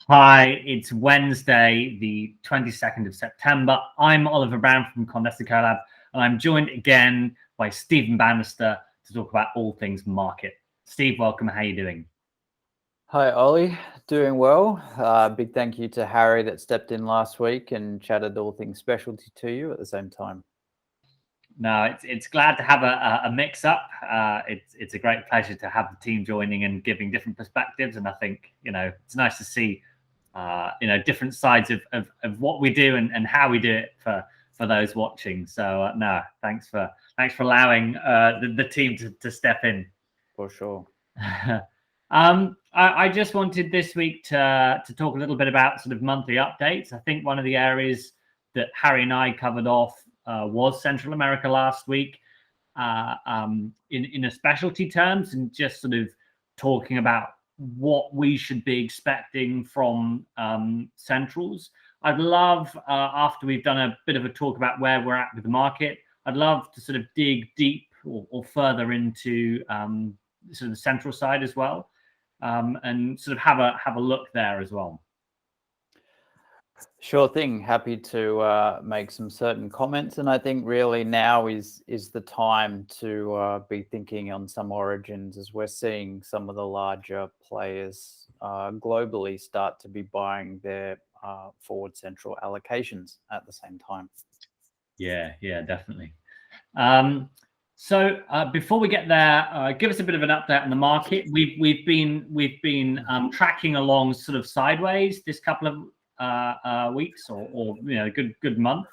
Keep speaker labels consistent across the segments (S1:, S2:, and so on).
S1: Hi, it's Wednesday, the 22nd of September. I'm Oliver Brown from Condesa Co.Lab, and I'm joined again by Stephen Bannister to talk about all things market. Steve, welcome. How are you doing?
S2: Hi, Ollie. Doing well. Big thank you to Harry that stepped in last week and chatted all things specialty to you at the same time.
S1: No, it's glad to have a mix up. It's a great pleasure to have the team joining and giving different perspectives, and I think it's nice to see different sides of what we do and how we do it for those watching. So no, thanks for allowing the team to step in.
S2: For sure.
S1: I just wanted this week to talk a little bit about sort of monthly updates. I think one of the areas that Harry and I covered off was Central America last week in a specialty terms, and just sort of talking about what we should be expecting from centrals. I'd love, after we've done a bit of a talk about where we're at with the market, I'd love to sort of dig deep or further into sort of the central side as well, and sort of have a look there as well.
S2: Sure thing. Happy to make some certain comments, and I think really now is the time to be thinking on some origins, as we're seeing some of the larger players globally start to be buying their forward central allocations at the same time.
S1: Yeah, definitely. So before we get there, give us a bit of an update on the market. We've been tracking along sort of sideways this couple of weeks or good month.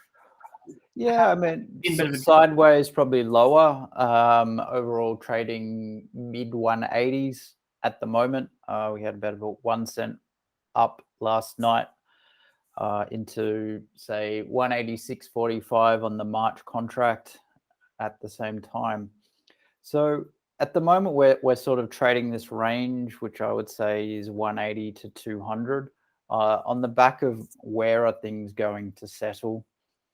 S2: Yeah, I mean, sideways, probably lower. Overall trading mid 180s at the moment. We had about 1 cent up last night into, say, 186.45 on the March contract at the same time. So at the moment, we're sort of trading this range, which I would say is 180 to 200. On the back of where are things going to settle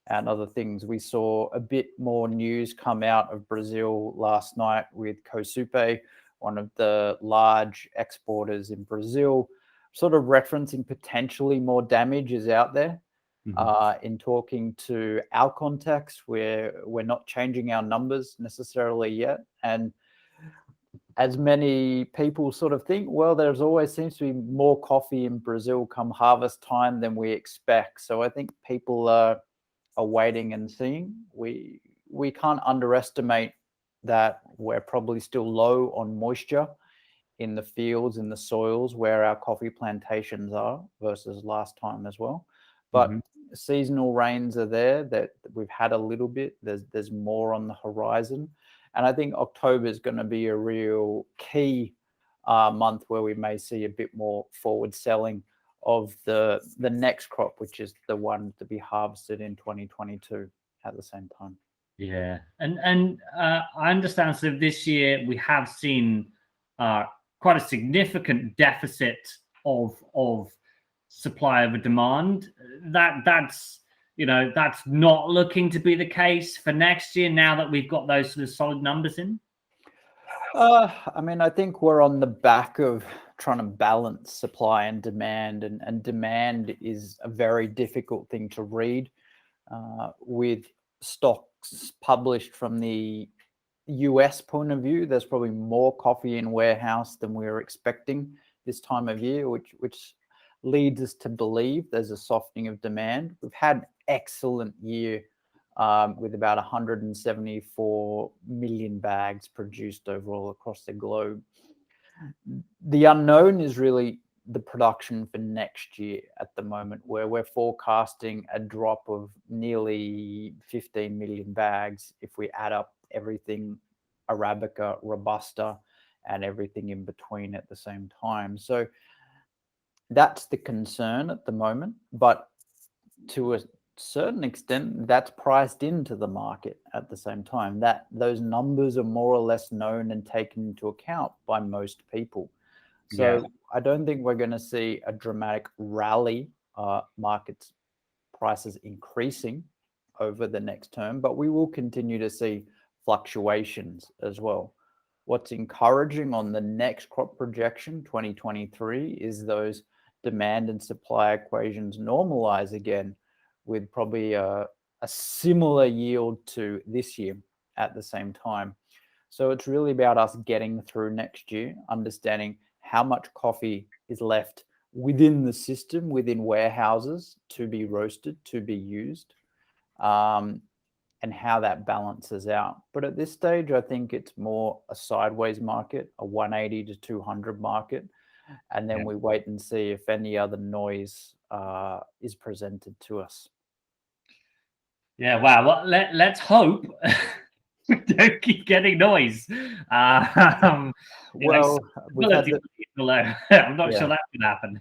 S2: and other things. We saw a bit more news come out of Brazil last night with Cosupe, one of the large exporters in Brazil, sort of referencing potentially more damage is out there. In talking to our contacts, we're not changing our numbers necessarily yet. And as many people sort of think, well, there's always seems to be more coffee in Brazil come harvest time than we expect. So I think people are waiting and seeing. We can't underestimate that we're probably still low on moisture in the fields, in the soils where our coffee plantations are versus last time as well. But seasonal rains are there, that we've had a little bit. There's more on the horizon. And I think October is going to be a real key month where we may see a bit more forward selling of the next crop, which is the one to be harvested in 2022 at the same time.
S1: Yeah, and I understand. So this year we have seen quite a significant deficit of supply over demand. That's not looking to be the case for next year now that we've got those sort of solid numbers in.
S2: I mean, I think we're on the back of trying to balance supply and demand, and demand is a very difficult thing to read. With stocks published from the US point of view, there's probably more coffee in warehouse than we were expecting this time of year, which leads us to believe there's a softening of demand. We've had an excellent year with about 174 million bags produced overall across the globe. The unknown is really the production for next year at the moment, where we're forecasting a drop of nearly 15 million bags if we add up everything Arabica, Robusta, and everything in between at the same time. So that's the concern at the moment, but to a certain extent, that's priced into the market at the same time. That those numbers are more or less known and taken into account by most people. So I don't think we're going to see a dramatic rally, market prices increasing over the next term, but we will continue to see fluctuations as well. What's encouraging on the next crop projection, 2023, is those demand and supply equations normalize again with probably a similar yield to this year at the same time. So it's really about us getting through next year, understanding how much coffee is left within the system, within warehouses to be roasted, to be used, and how that balances out. But at this stage, I think it's more a sideways market, a 180 to 200 market. And then we wait and see if any other noise is presented to us.
S1: Yeah, wow. Well, let's hope we don't keep getting noise.
S2: Well, we've had
S1: I'm not sure that could happen.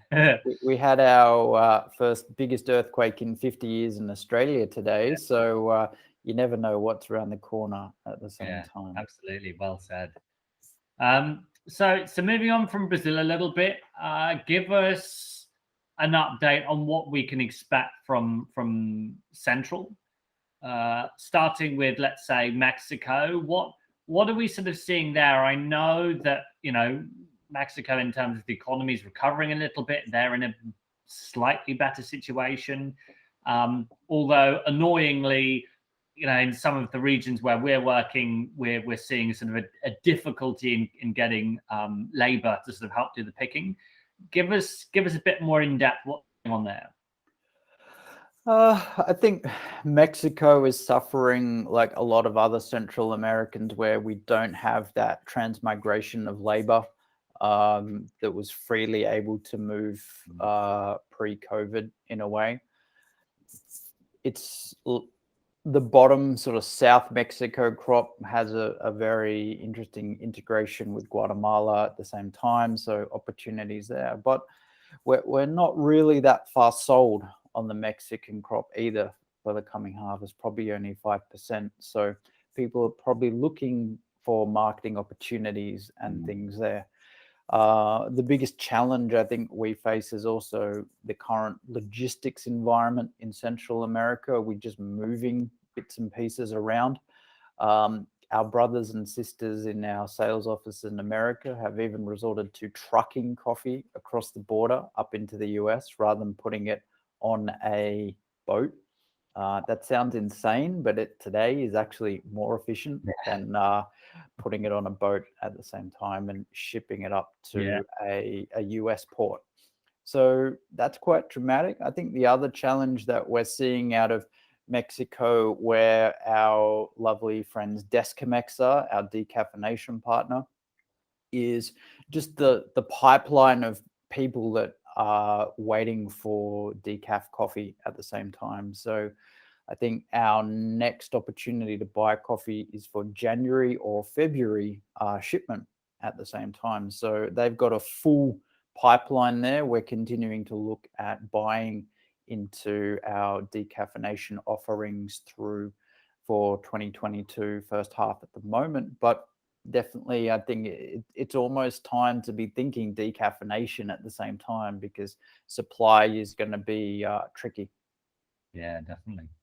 S2: we had our first biggest earthquake in 50 years in Australia today. So you never know what's around the corner at the same time.
S1: Absolutely. Well said. So moving on from Brazil a little bit, give us an update on what we can expect from Central. Starting with, let's say, Mexico, what are we sort of seeing there? I know that, Mexico, in terms of the economy, is recovering a little bit. They're in a slightly better situation. Although annoyingly, in some of the regions where we're working, we're seeing sort of a difficulty in getting labor to sort of help do the picking. Give us a bit more in depth what's going on there.
S2: I think Mexico is suffering like a lot of other Central Americans where we don't have that transmigration of labor that was freely able to move pre-COVID in a way. It's the bottom sort of South Mexico crop has a very interesting integration with Guatemala at the same time. So opportunities there, but we're not really that far sold on the Mexican crop either for the coming harvest, probably only 5%. So people are probably looking for marketing opportunities and things there. The biggest challenge I think we face is also the current logistics environment in Central America. We're just moving bits and pieces around. Our brothers and sisters in our sales office in America have even resorted to trucking coffee across the border up into the US rather than putting it on a boat. That sounds insane, but today is actually more efficient than putting it on a boat at the same time and shipping it up to a US port. So that's quite dramatic. I think the other challenge that we're seeing out of Mexico, where our lovely friends Descamex are, our decaffeination partner, is just the pipeline of people that are waiting for decaf coffee at the same time. So I think our next opportunity to buy coffee is for January or February shipment at the same time. So they've got a full pipeline there. We're continuing to look at buying into our decaffeination offerings through for 2022 first half at the moment. But definitely, I think it's almost time to be thinking decaffeination at the same time because supply is going to be tricky.
S1: Yeah,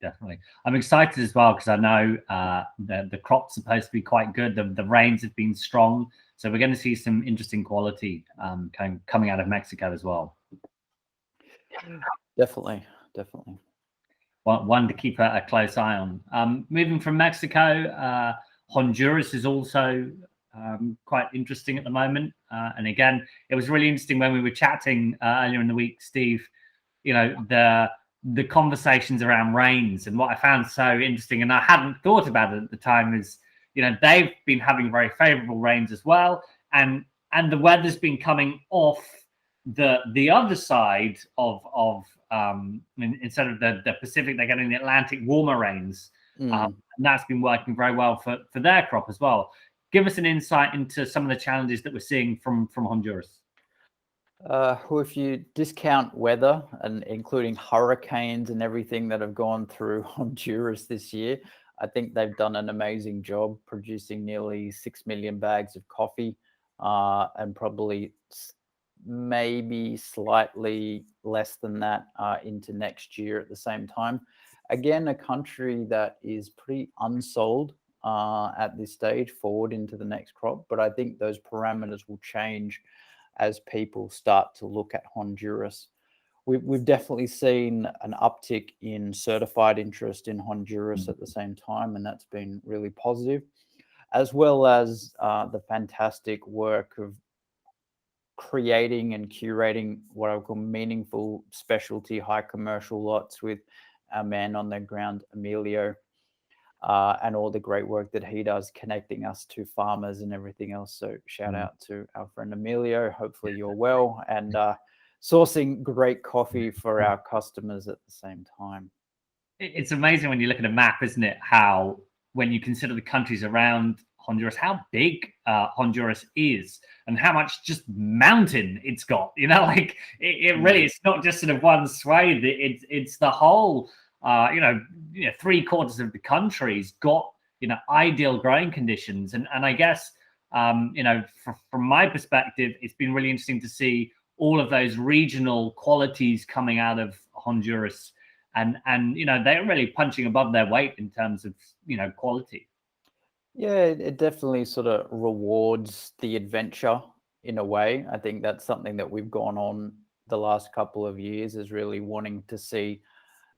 S1: definitely. I'm excited as well because I know the crop's supposed to be quite good. The rains have been strong, so we're going to see some interesting quality coming out of Mexico as well.
S2: Definitely.
S1: One to keep a close eye on. Moving from Mexico, Honduras is also quite interesting at the moment. And again, it was really interesting when we were chatting earlier in the week, Steve, the conversations around rains. And what I found so interesting, and I hadn't thought about it at the time, is, they've been having very favorable rains as well. And the weather's been coming off the other side of instead of the Pacific, they're getting the Atlantic warmer rains. And that's been working very well for their crop as well. Give us an insight into some of the challenges that we're seeing from Honduras.
S2: Well, if you discount weather and including hurricanes and everything that have gone through Honduras this year, I think they've done an amazing job producing nearly 6 million bags of coffee and probably maybe slightly less than that into next year at the same time. Again, a country that is pretty unsold at this stage forward into the next crop, but I think those parameters will change as people start to look at Honduras. we've definitely seen an uptick in certified interest in Honduras at the same time, and that's been really positive, as well as the fantastic work of creating and curating what I call meaningful specialty high commercial lots with our man on the ground, Emilio, and all the great work that he does connecting us to farmers and everything else. So shout out to our friend Emilio. Hopefully you're well, and sourcing great coffee for our customers at the same time.
S1: It's amazing when you look at a map, isn't it? How, when you consider the countries around Honduras, how big Honduras is and how much just mountain it's got, like it really, it's not just sort of one swathe, it's the whole, 3/4 of the country's got, ideal growing conditions. And I guess, from my perspective, it's been really interesting to see all of those regional qualities coming out of Honduras. And they're really punching above their weight in terms of, quality.
S2: Yeah, it definitely sort of rewards the adventure in a way. I think that's something that we've gone on the last couple of years, is really wanting to see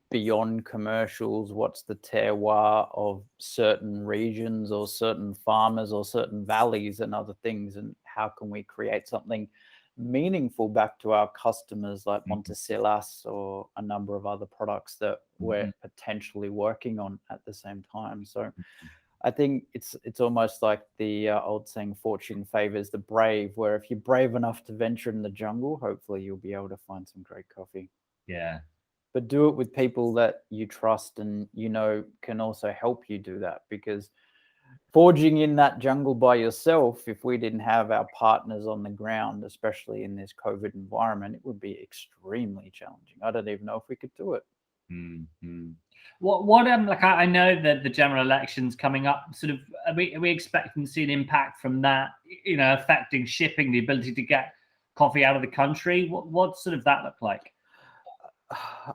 S2: beyond commercials, what's the terroir of certain regions or certain farmers or certain valleys and other things, and how can we create something meaningful back to our customers, like Montesilas or a number of other products that we're potentially working on at the same time. So I think it's almost like the old saying, fortune favors the brave, where if you're brave enough to venture in the jungle, hopefully you'll be able to find some great coffee.
S1: Yeah.
S2: But do it with people that you trust and can also help you do that, because forging in that jungle by yourself, if we didn't have our partners on the ground, especially in this COVID environment, it would be extremely challenging. I don't even know if we could do it.
S1: What I know that the general election's coming up. Sort of, are we expecting to see an impact from that? Affecting shipping, the ability to get coffee out of the country. What sort of that look like?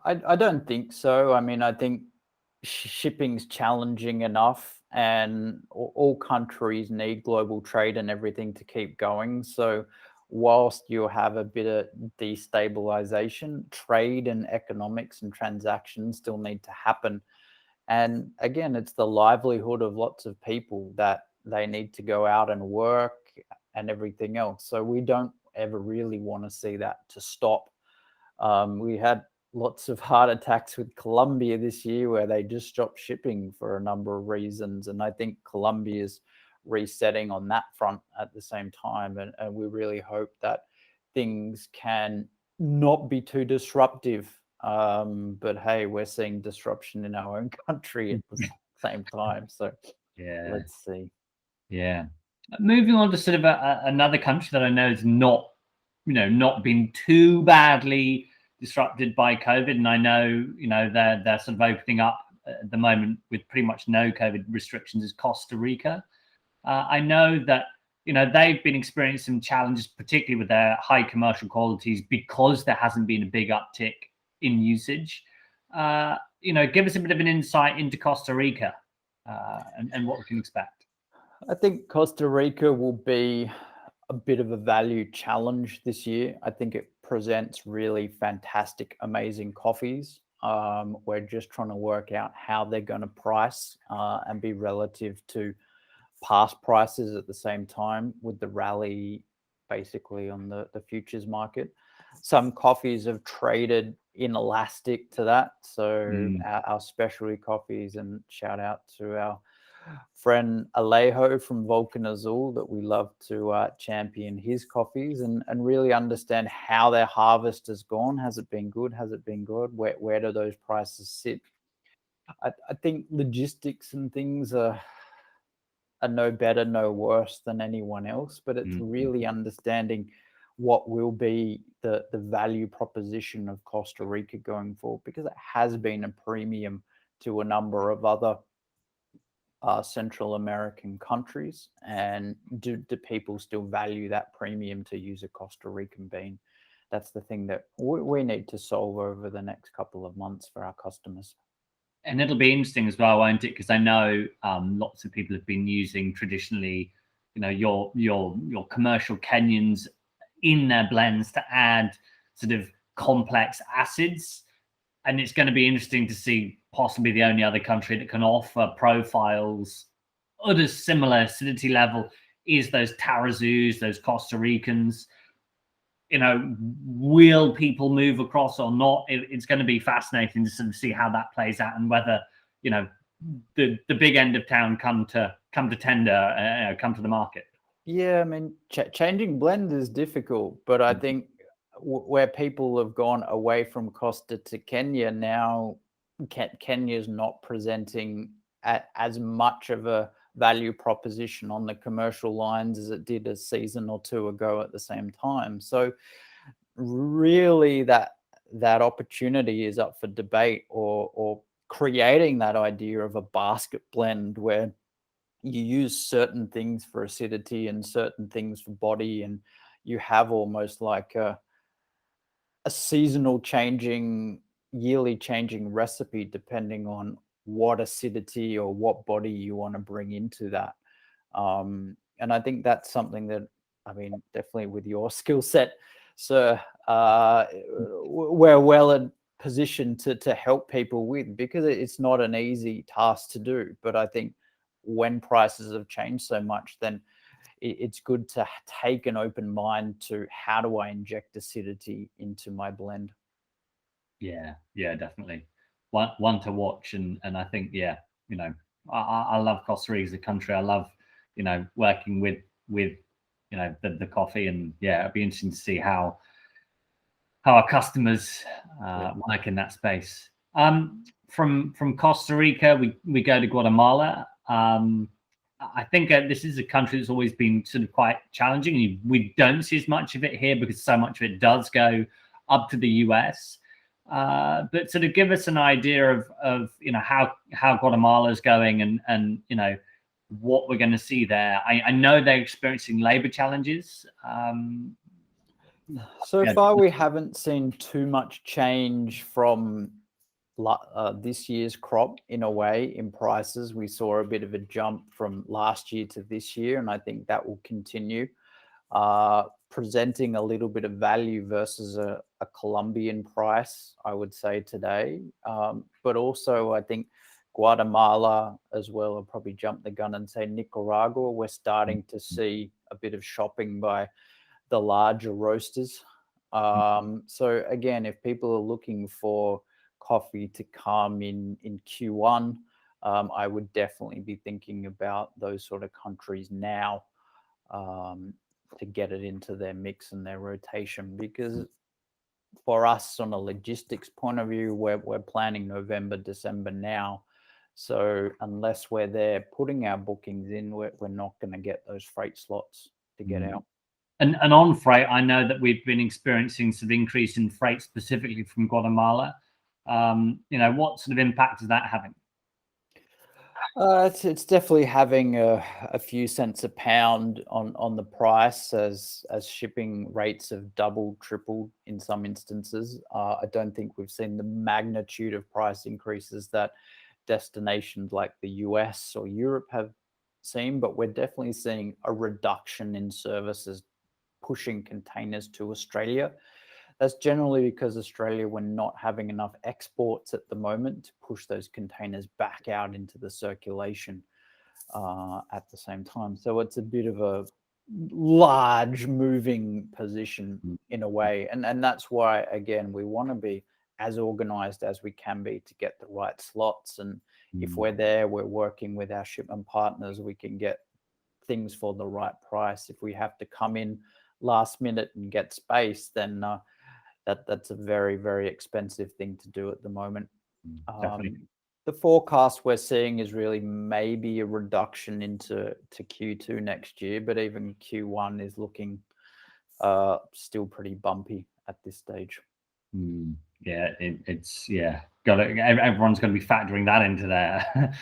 S2: I don't think so. I mean, I think shipping's challenging enough, and all countries need global trade and everything to keep going. So whilst you'll have a bit of destabilization, trade and economics and transactions still need to happen. And again, it's the livelihood of lots of people that they need to go out and work and everything else. So we don't ever really want to see that to stop. We had lots of heart attacks with Colombia this year, where they just stopped shipping for a number of reasons. And I think Colombia's resetting on that front at the same time. And we really hope that things can not be too disruptive. But hey, we're seeing disruption in our own country at the same time. So
S1: yeah,
S2: let's see.
S1: Yeah. Moving on to sort of another country that I know is not been too badly disrupted by COVID, and I know they're sort of opening up at the moment with pretty much no COVID restrictions, is Costa Rica. I know that they've been experiencing some challenges, particularly with their high commercial qualities, because there hasn't been a big uptick in usage. Give us a bit of an insight into Costa Rica and what we can expect.
S2: I think Costa Rica will be a bit of a value challenge this year. I think it presents really fantastic, amazing coffees. We're just trying to work out how they're going to price and be relative to past prices at the same time, with the rally basically on the futures market. Some coffees have traded inelastic to that. So our specialty coffees, and shout out to our friend Alejo from Volcan Azul, that we love to champion his coffees and really understand how their harvest has gone. Has it been good? Has it been good? Where do those prices sit? I think logistics and things are no better, no worse than anyone else, but it's really understanding what will be the value proposition of Costa Rica going forward, because it has been a premium to a number of other Central American countries. And do people still value that premium to use a Costa Rican bean? That's the thing that we need to solve over the next couple of months for our customers.
S1: And it'll be interesting as well, won't it? Because I know lots of people have been using traditionally, your commercial Kenyans in their blends to add sort of complex acids. And it's going to be interesting to see possibly the only other country that can offer profiles at a similar acidity level is those Tarazus, those Costa Ricans. Will people move across or not? It's going to be fascinating to sort of see how that plays out, and whether the big end of town come to tender, come to the market.
S2: Yeah, I mean, changing blend is difficult, but I think where people have gone away from Costa to Kenya now, Kenya's not presenting as much of a value proposition on the commercial lines as it did a season or two ago at the same time. So really that opportunity is up for debate, or creating that idea of a basket blend where you use certain things for acidity and certain things for body, and you have almost like a seasonal changing, yearly changing recipe depending on what acidity or what body you want to bring into that. And I think that's something that, I mean, definitely with your skill set, sir, we're well positioned to help people with, because it's not an easy task to do. But I think when prices have changed so much, then it's good to take an open mind to how do I inject acidity into my blend.
S1: Yeah, definitely. One to watch, and I think I love Costa Rica as a country. I love working with the coffee, and it'd be interesting to see how our customers work in that space. From Costa Rica, we go to Guatemala. I think this is a country that's always been sort of quite challenging. We don't see as much of it here because so much of it does go up to the US. But sort of give us an idea of how Guatemala is going, and what we're going to see there. I know they're experiencing labor challenges.
S2: So far, we haven't seen too much change from this year's crop. In a way, in prices, we saw a bit of a jump from last year to this year, and I think that will continue, presenting a little bit of value versus a Colombian price, I would say, today. But also, I think Guatemala as well, I'll probably jump the gun and say Nicaragua. We're starting to see a bit of shopping by the larger roasters. So again, if people are looking for coffee to come in Q1, I would definitely be thinking about those sort of countries now, to get it into their mix and their rotation. Because for us, on a logistics point of view, we're planning November, December now. So unless we're there putting our bookings in, we're not going to get those freight slots to get out.
S1: And on freight, I know that we've been experiencing some increase in freight specifically from Guatemala. What sort of impact is that having?
S2: It's definitely having a few cents a pound on the price, as shipping rates have doubled, tripled in some instances. I don't think we've seen the magnitude of price increases that destinations like the US or Europe have seen, but we're definitely seeing a reduction in services pushing containers to Australia. That's generally because Australia, we're not having enough exports at the moment to push those containers back out into the circulation at the same time. So it's a bit of a large moving position in a way. And that's why, again, we want to be as organized as we can be to get the right slots. And if we're there, we're working with our shipment partners, we can get things for the right price. If we have to come in last minute and get space, then that's a very, very expensive thing to do at the moment. The forecast we're seeing is really maybe a reduction into Q2 next year, but even Q1 is looking still pretty bumpy at this stage.
S1: Yeah, everyone's going to be factoring that into their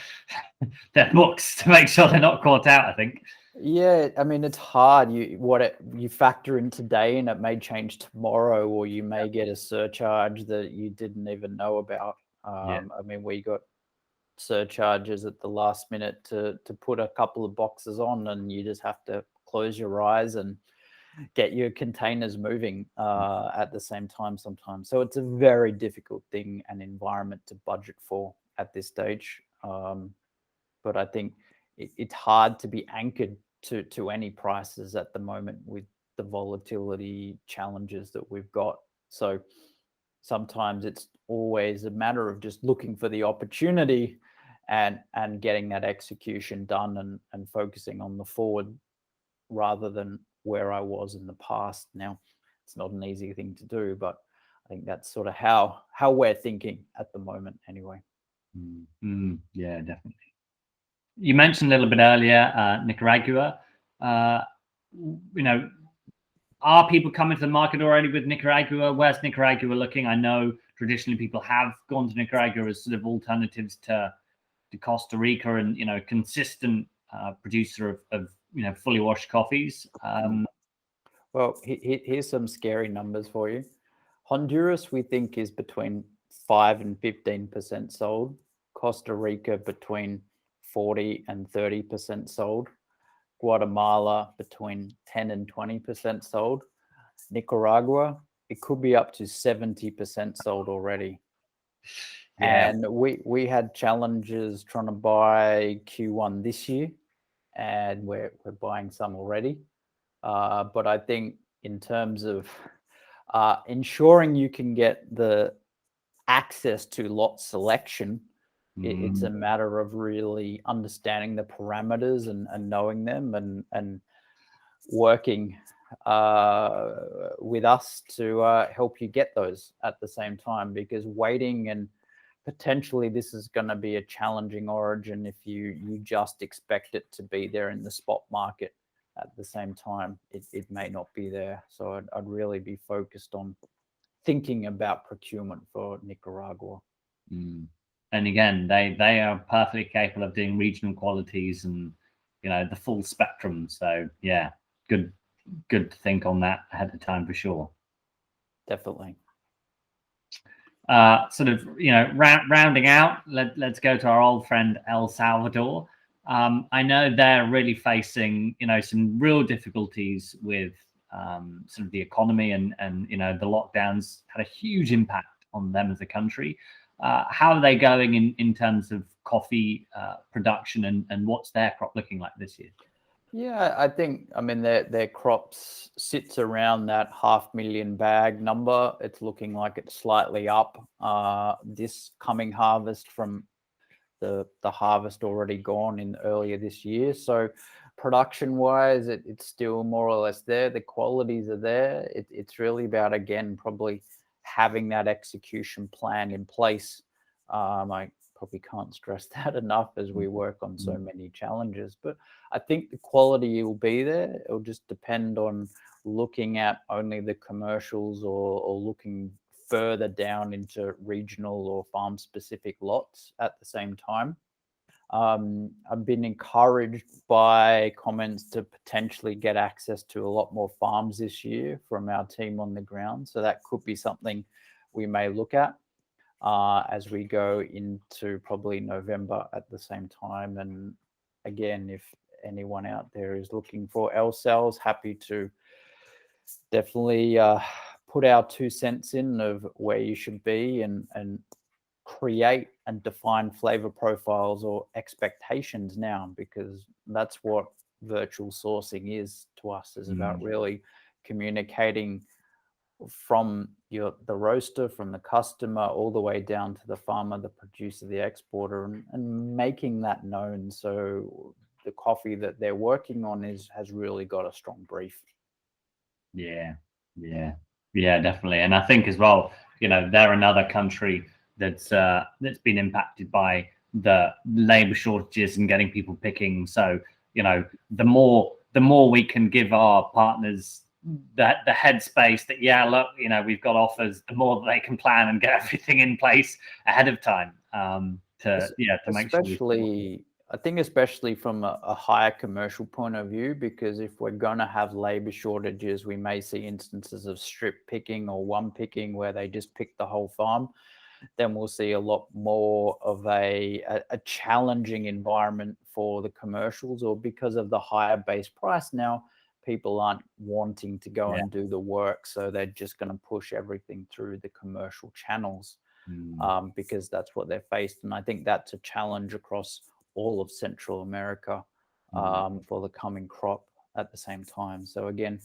S1: books to make sure they're not caught out, I think.
S2: Yeah, I mean, it's hard. You factor in today and it may change tomorrow, or you may get a surcharge that you didn't even know about. I mean, we got surcharges at the last minute to put a couple of boxes on, and you just have to close your eyes and get your containers moving at the same time sometimes. So it's a very difficult thing and environment to budget for at this stage. But I think it's hard to be anchored to any prices at the moment with the volatility challenges that we've got. So sometimes it's always a matter of just looking for the opportunity and getting that execution done and focusing on the forward rather than where I was in the past. Now, it's not an easy thing to do, but I think that's sort of how we're thinking at the moment anyway.
S1: Yeah, definitely. You mentioned a little bit earlier Nicaragua. Are people coming to the market already with Nicaragua? Where's Nicaragua looking? I know traditionally people have gone to Nicaragua as sort of alternatives to Costa Rica and, consistent producer of fully washed coffees.
S2: Well, here's some scary numbers for you. Honduras, we think, is between 5 and 15% sold. Costa Rica, between 40 and 30% sold. Guatemala, between 10 and 20% sold. Nicaragua, it could be up to 70% sold already. Yeah. And we had challenges trying to buy Q1 this year, and we're buying some already. But I think in terms of ensuring you can get the access to lot selection, it's a matter of really understanding the parameters and knowing them and working with us to help you get those at the same time, because waiting and potentially this is going to be a challenging origin if you just expect it to be there in the spot market. At the same time, it may not be there. So I'd really be focused on thinking about procurement for Nicaragua.
S1: And again, they are perfectly capable of doing regional qualities and the full spectrum. So yeah, good to think on that ahead of time for sure.
S2: Definitely.
S1: Sort of rounding out, let's go to our old friend El Salvador. I know they're really facing some real difficulties with sort of the economy and the lockdowns had a huge impact on them as a country. How are they going in terms of coffee production and what's their crop looking like this year?
S2: Yeah, I think, their crops sits around that 500,000 bag number. It's looking like it's slightly up this coming harvest from the harvest already gone in earlier this year. So production wise, it's still more or less there. The qualities are there. It's really about, again, probably having that execution plan in place. I probably can't stress that enough as we work on so many challenges, but I think the quality will be there. It'll just depend on looking at only the commercials or looking further down into regional or farm specific lots at the same time. I've been encouraged by comments to potentially get access to a lot more farms this year from our team on the ground. So that could be something we may look at as we go into probably November at the same time. And again, if anyone out there is looking for L cells, happy to definitely put our 2 cents in of where you should be and create and define flavor profiles or expectations now, because that's what virtual sourcing is to us, is about really communicating from the roaster, from the customer, all the way down to the farmer, the producer, the exporter, and making that known. So the coffee that they're working on has really got a strong brief.
S1: Yeah, definitely. And I think as well, they're another country that's been impacted by the labor shortages and getting people picking. So, the more we can give our partners the headspace that, yeah, look, we've got offers, the more they can plan and get everything in place ahead of time to make sure.
S2: I think especially from a higher commercial point of view, because if we're going to have labor shortages, we may see instances of strip picking or one picking where they just pick the whole farm. Then we'll see a lot more of a challenging environment for the commercials, or because of the higher base price now, people aren't wanting to go and do the work, so they're just going to push everything through the commercial channels because that's what they're faced. And I think that's a challenge across all of Central America for the coming crop at the same time. So again,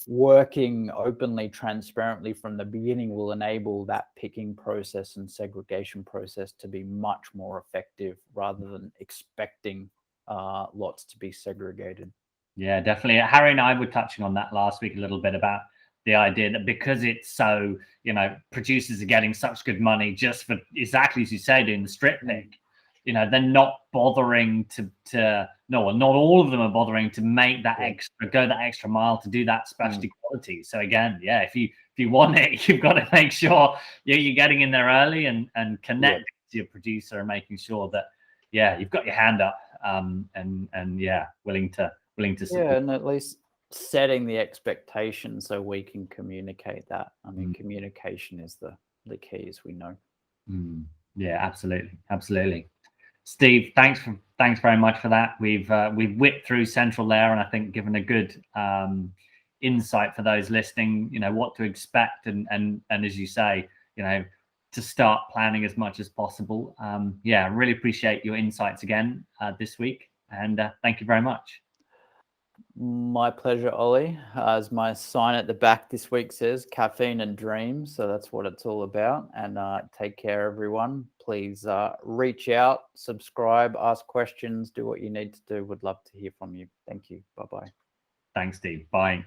S2: working openly, transparently from the beginning will enable that picking process and segregation process to be much more effective rather than expecting lots to be segregated.
S1: Yeah, definitely. Harry and I were touching on that last week a little bit about the idea that because it's so, producers are getting such good money just for exactly as you say, doing the strip pick, they're not bothering not all of them are bothering to make that go that extra mile to do that specialty quality. So again, if you want it, you've got to make sure you're getting in there early and connecting to your producer and making sure that you've got your hand up and willing to support.
S2: And at least setting the expectation so we can communicate that. I mean, communication is the key, as we know.
S1: Yeah, absolutely. Steve, thanks very much for that. We've whipped through Central there, and I think given a good insight for those listening, what to expect, and as you say, to start planning as much as possible. Really appreciate your insights again this week, and thank you very much.
S2: My pleasure, Ollie. As my sign at the back this week says, caffeine and dreams. So that's what it's all about. And take care, everyone. Please reach out, subscribe, ask questions, do what you need to do. Would love to hear from you. Thank you. Bye-bye.
S1: Thanks, Steve. Bye.